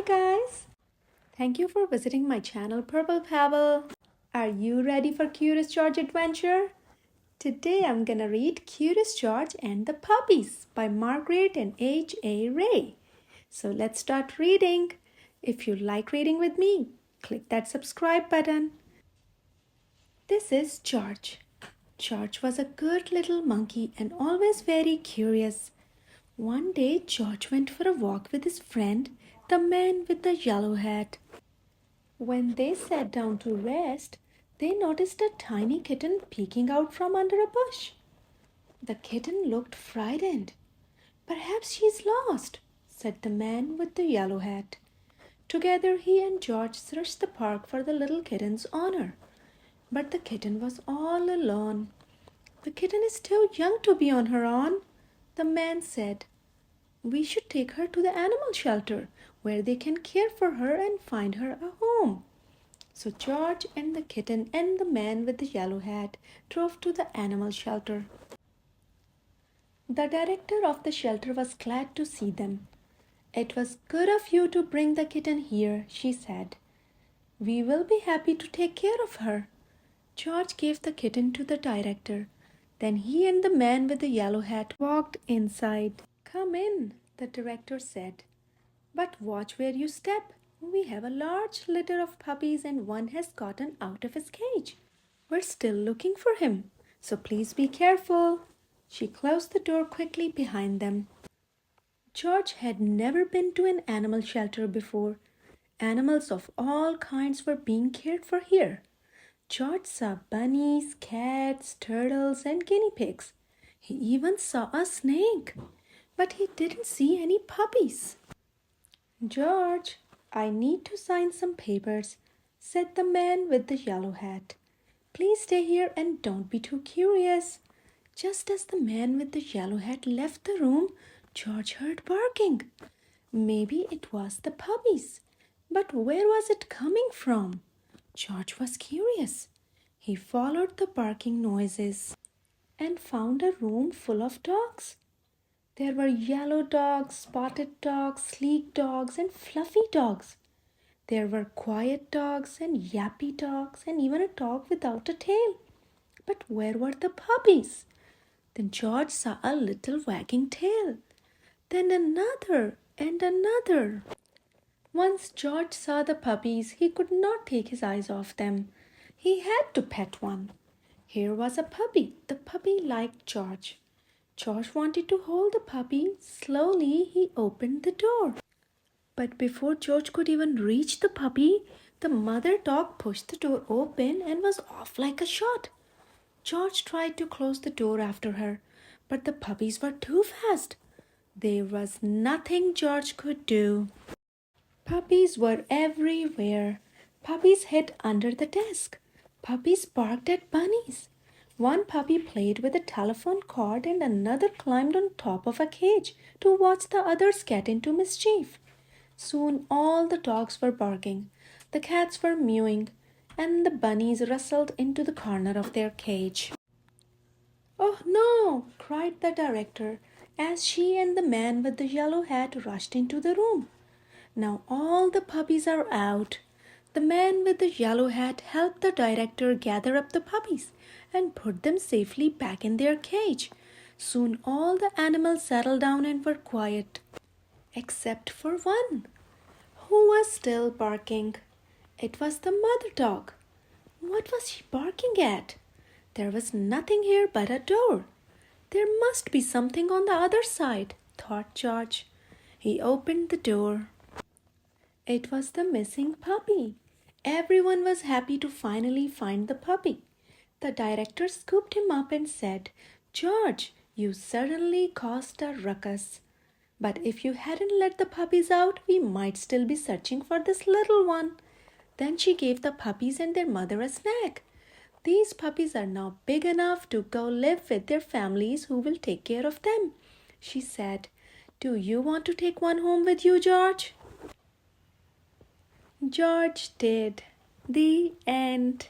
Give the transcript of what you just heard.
Hi guys! Thank you for visiting my channel Purple Pebble. Are you ready for Curious George adventure? Today I'm gonna read Curious George and the Puppies by Margret and H.A. Ray. So let's start reading. If you like reading with me, click that subscribe button. This is George. George was a good little monkey and always very curious. One day George went for a walk with his friend, the man with the yellow hat. When they sat down to rest, they noticed a tiny kitten peeking out from under a bush. The kitten looked frightened. "Perhaps she's lost," said the man with the yellow hat. Together he and George searched the park for the little kitten's owner. But the kitten was all alone. "The kitten is too young to be on her own," the man said. "We should take her to the animal shelter where they can care for her and find her a home." So George and the kitten and the man with the yellow hat drove to the animal shelter. The director of the shelter was glad to see them. "It was good of you to bring the kitten here," she said. "We will be happy to take care of her." George gave the kitten to the director. Then he and the man with the yellow hat walked inside. "Come in," the director said. "But watch where you step. We have a large litter of puppies and one has gotten out of his cage. We're still looking for him, so please be careful." She closed the door quickly behind them. George had never been to an animal shelter before. Animals of all kinds were being cared for here. George saw bunnies, cats, turtles, and guinea pigs. He even saw a snake, but he didn't see any puppies. "George, I need to sign some papers," said the man with the yellow hat. "Please stay here and don't be too curious." Just as the man with the yellow hat left the room, George heard barking. Maybe it was the puppies, but where was it coming from? George was curious. He followed the barking noises and found a room full of dogs. There were yellow dogs, spotted dogs, sleek dogs, and fluffy dogs. There were quiet dogs and yappy dogs and even a dog without a tail. But where were the puppies? Then George saw a little wagging tail. Then another and another. Once George saw the puppies, he could not take his eyes off them. He had to pet one. Here was a puppy. The puppy liked George. George wanted to hold the puppy. Slowly, he opened the door. But before George could even reach the puppy, the mother dog pushed the door open and was off like a shot. George tried to close the door after her, but the puppies were too fast. There was nothing George could do. Puppies were everywhere. Puppies hid under the desk. Puppies barked at bunnies. One puppy played with a telephone cord and another climbed on top of a cage to watch the others get into mischief. Soon all the dogs were barking, the cats were mewing, and the bunnies rustled into the corner of their cage. "Oh no!" cried the director as she and the man with the yellow hat rushed into the room. "Now all the puppies are out." The man with the yellow hat helped the director gather up the puppies and put them safely back in their cage. Soon all the animals settled down and were quiet, except for one, who was still barking. It was the mother dog. What was she barking at? There was nothing here but a door. There must be something on the other side, thought George. He opened the door. It was the missing puppy. Everyone was happy to finally find the puppy. The director scooped him up and said, "George, you certainly caused a ruckus. But if you hadn't let the puppies out, we might still be searching for this little one." Then she gave the puppies and their mother a snack. "These puppies are now big enough to go live with their families who will take care of them," she said. "Do you want to take one home with you, George?" George did. The end.